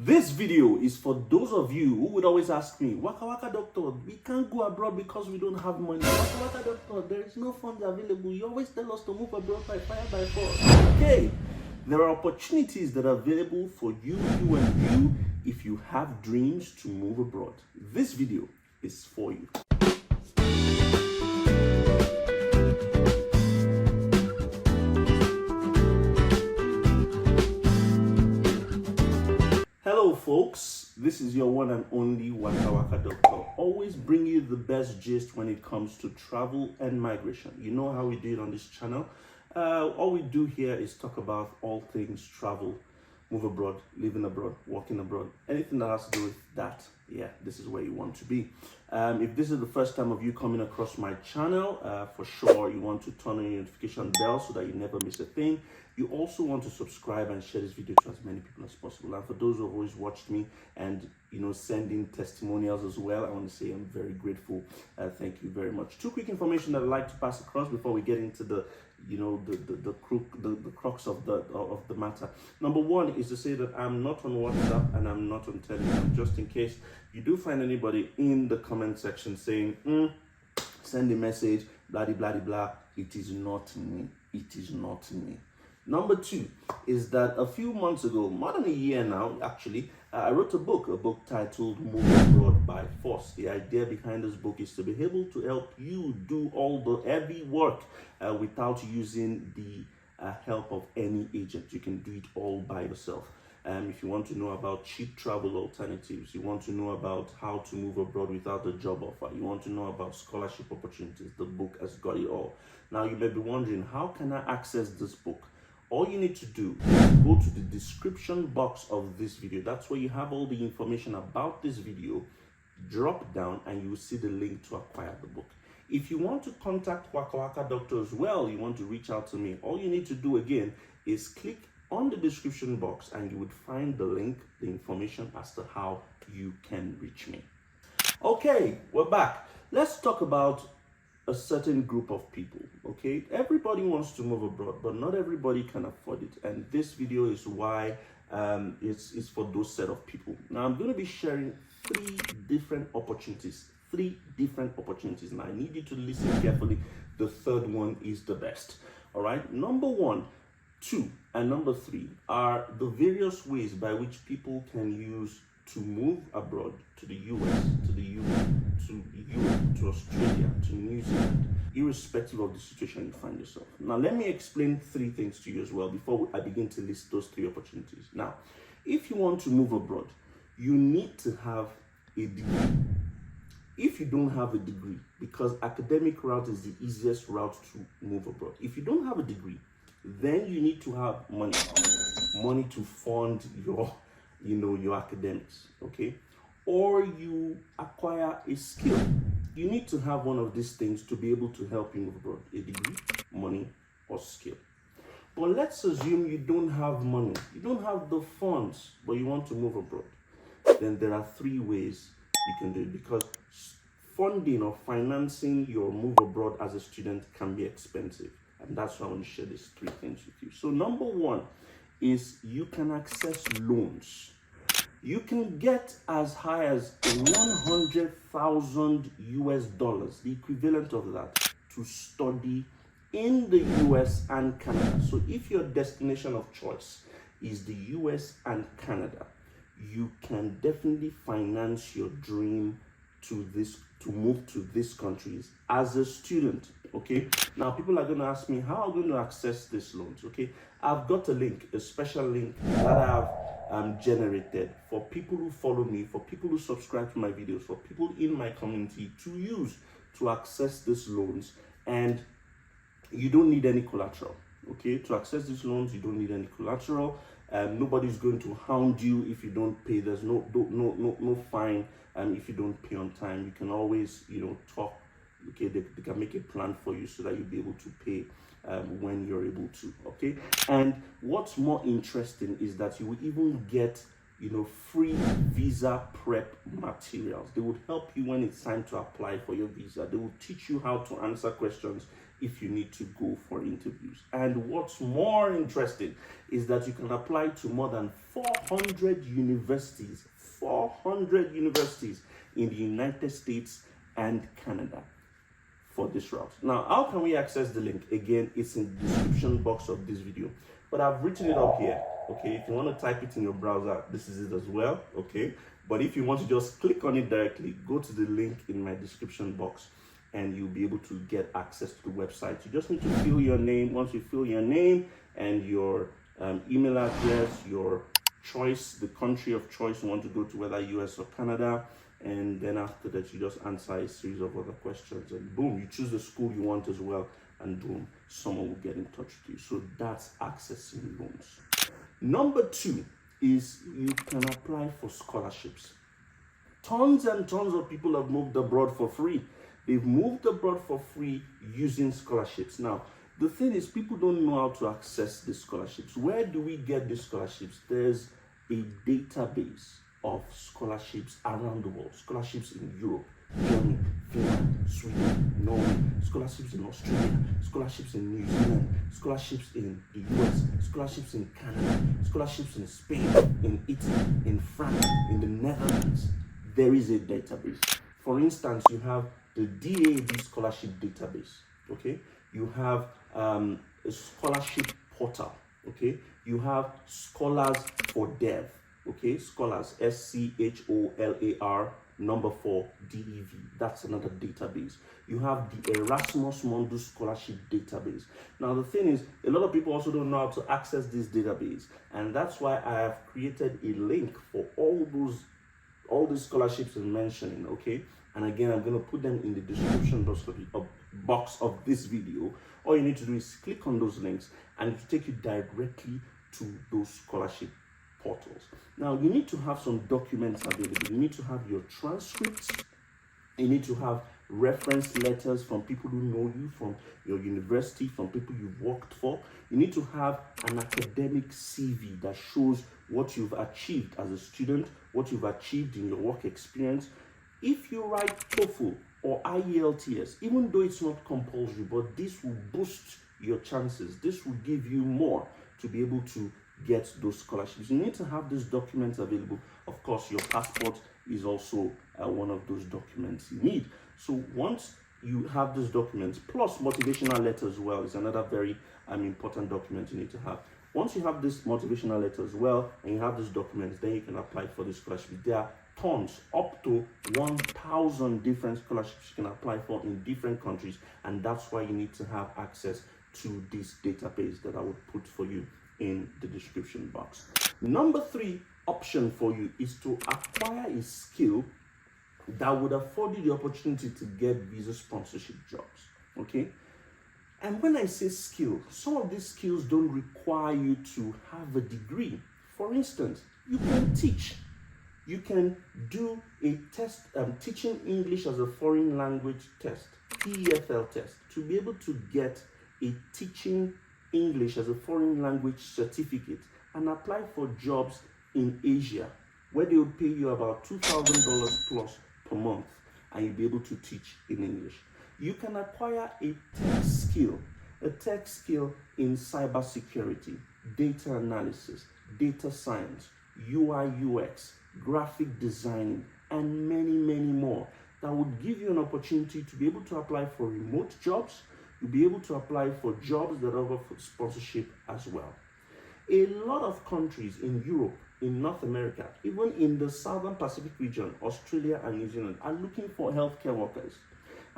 This video is for those of you who would always ask me, Waka doctor, we can't go abroad because we don't have money. Waka doctor, there is no funds available. You always tell us to move abroad by fire, by force. Okay, there are opportunities that are available for you and you if you have dreams to move abroad. This video is for you. Hello folks, this is your one and only Waka doctor. Always bring you the best gist when it comes to travel and migration. You know how we do it on this channel. All we do here is talk about all things travel, move abroad, living abroad, working abroad, anything that has to do with that. Yeah, this is where you want to be. If this is the first time of you coming across my channel, for sure you want to turn on your notification bell so that you never miss a thing. You also want to subscribe and share this video to as many people as possible. And for those who have always watched me and sending testimonials as well, I want to say I'm very grateful. Thank you very much. Two quick information that I'd like to pass across before we get into the crux of the matter. Number one is to say that I'm not on WhatsApp and I'm not on Telegram, just in case you do find anybody in the comment section saying send a message, blah blah blah. It is not me. It is not me. Number two is that a few months ago, more than a year now actually, I wrote a book titled Move Abroad by Force. The idea behind this book is to be able to help you do all the heavy work without using the help of any agent. You can do it all by yourself. If you want to know about cheap travel alternatives, you want to know about how to move abroad without a job offer, you want to know about scholarship opportunities, the book has got it all. Now you may be wondering, how can I access this book? All you need to do is go to the description box of this video. That's where you have all the information about this video. Drop down and you will see the link to acquire the book. If you want to contact Waka Doctor as well, you want to reach out to me, all you need to do again is click on the description box and you would find the link, the information as to how you can reach me. Okay, we're back. Let's talk about a certain group of people. Okay, everybody wants to move abroad, but not everybody can afford it, and this video is why it's for those set of people. Now I'm going to be sharing three different opportunities. Now I need you to listen carefully. The third one is the best. All right, number 1, 2 and number 3 are the various ways by which people can use to move abroad, to the US, to the UK, to Europe, to Australia, to New Zealand, irrespective of the situation you find yourself. Now, let me explain 3 things to you as well before I begin to list those 3 opportunities. Now, if you want to move abroad, you need to have a degree. If you don't have a degree, because academic route is the easiest route to move abroad. If you don't have a degree, then you need to have money to fund your academics, okay? Or you acquire a skill. You need to have one of these things to be able to help you move abroad: a degree, money, or skill. But let's assume you don't have money, you don't have the funds, but you want to move abroad. Then there are 3 ways you can do it, because funding or financing your move abroad as a student can be expensive. And that's why I want to share these 3 things with you. So number 1 is you can access loans. You can get as high as $100,000 US, the equivalent of that, to study in the US and Canada. So if your destination of choice is the US and Canada, you can definitely finance your dream to move to these countries as a student. Okay, now people are going to ask me, how am I going to access these loans? Okay, I've got a link, a special link that I've generated for people who follow me, for people who subscribe to my videos, for people in my community to use to access these loans. And you don't need any collateral. Okay, to access these loans, you don't need any collateral. Nobody's going to hound you if you don't pay. There's no fine. And if you don't pay on time, you can always talk. Okay, they can make a plan for you so that you'll be able to pay when you're able to. Okay, and what's more interesting is that you will even get free visa prep materials. They would help you when it's time to apply for your visa. They will teach you how to answer questions if you need to go for interviews. And what's more interesting is that you can apply to more than 400 universities, 400 universities in the United States and Canada for this route. Now, how can we access the link? Again, it's in the description box of this video, but I've written it up here. Okay, if you want to type it in your browser, this is it as well. Okay, but if you want to just click on it directly, go to the link in my description box and you'll be able to get access to the website. You just need to fill your name. Once you fill your name and your email address, your choice, the country of choice you want to go to, whether US or Canada, and then after that you just answer a series of other questions, and boom, you choose the school you want as well, and boom, someone will get in touch with you. So that's accessing loans. Number 2 is you can apply for scholarships. Tons and tons of people have moved abroad for free. They've moved abroad for free using scholarships. Now, the thing is, people don't know how to access the scholarships. Where do we get the scholarships? There's a database of scholarships around the world. Scholarships in Europe, Germany, Finland, Sweden, Norway, scholarships in Australia, scholarships in New Zealand, scholarships in the US, scholarships in Canada, scholarships in Spain, in Italy, in France, in the Netherlands. There is a database. For instance, you have the DAAD scholarship database. Okay, you have a scholarship portal. Okay, you have Scholars for Dev. Okay, Scholars, SCHOLAR, number 4, DEV. That's another database. You have the Erasmus Mundus scholarship database. Now the thing is, a lot of people also don't know how to access this database, and that's why I have created a link for all these scholarships I'm mentioning. Okay, and again, I'm going to put them in the description box of this video. All you need to do is click on those links and it will take you directly to those scholarship portals. Now, you need to have some documents available. You need to have your transcripts. You need to have reference letters from people who know you, from your university, from people you've worked for. You need to have an academic CV that shows what you've achieved as a student, what you've achieved in your work experience. If you write TOEFL or IELTS, even though it's not compulsory, but this will boost your chances. This will give you more to be able to get those scholarships. You need to have these documents available. Of course, your passport is also one of those documents you need. So once you have those documents, plus motivational letter as well is another very important document you need to have. Once you have this motivational letter as well, and you have these documents, then you can apply for the scholarship. There are tons, up to 1,000 different scholarships you can apply for in different countries, and that's why you need to have access to this database that I would put for you in the description box. Number 3 option for you is to acquire a skill that would afford you the opportunity to get visa sponsorship jobs. Okay, and when I say skill, some of these skills don't require you to have a degree. For instance, you can teach. You can do a test, teaching English as a foreign language test, TEFL test, to be able to get a teaching English as a foreign language certificate and apply for jobs in Asia, where they would pay you about $2,000 plus per month, and you'll be able to teach in English. You can acquire a tech skill in cybersecurity, data analysis, data science, UI UX, graphic designing, and many more that would give you an opportunity to be able to apply for remote jobs. You'll be able to apply for jobs that offer sponsorship as well. A lot of countries in Europe, in North America, even in the Southern Pacific region, Australia and New Zealand, are looking for healthcare workers.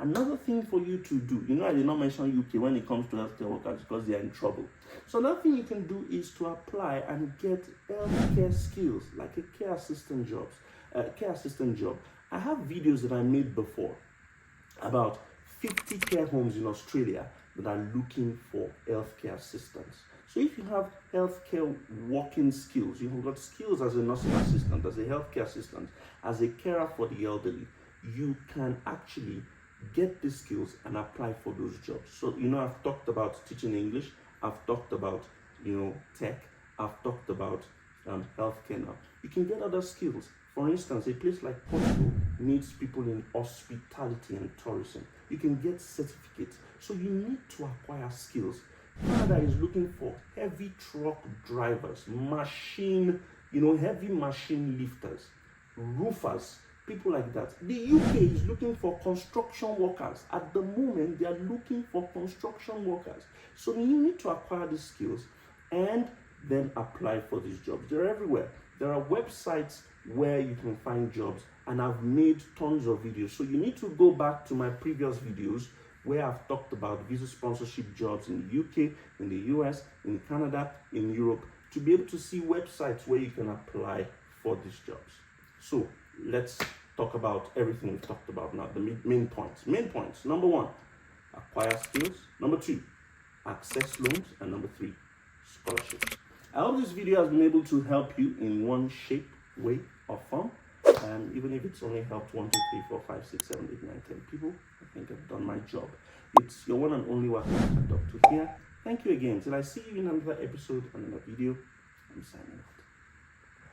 Another thing for you to do, I did not mention UK when it comes to healthcare workers because they are in trouble. So another thing you can do is to apply and get healthcare skills, like a care assistant job. I have videos that I made before about 50 care homes in Australia that are looking for healthcare assistants. So if you have healthcare working skills, you've got skills as a nursing assistant, as a healthcare assistant, as a carer for the elderly, you can actually get these skills and apply for those jobs. So, I've talked about teaching English, I've talked about, tech, I've talked about healthcare now. You can get other skills. For instance, a place like Portugal needs people in hospitality and tourism. You can get certificates. So you need to acquire skills. Canada is looking for heavy truck drivers, heavy machine lifters, roofers, people like that. The UK is looking for construction workers. At the moment, they are looking for construction workers. So you need to acquire these skills and then apply for these jobs. They're everywhere. There are websites where you can find jobs, and I've made tons of videos. So you need to go back to my previous videos where I've talked about visa sponsorship jobs in the UK, in the US, in Canada, in Europe, to be able to see websites where you can apply for these jobs. So let's talk about everything we've talked about now, the main points. Main points. Number 1, acquire skills. Number 2, access loans. And number 3, scholarships. I hope this video has been able to help you in one shape, way, or form. Even if it's only helped 1, 2, 3, 4, 5, 6, 7, 8, 9, 10 people, I think I've done my job. It's your one and only WKa&x here. Thank you again. Till I see you in another episode, another video, I'm signing off.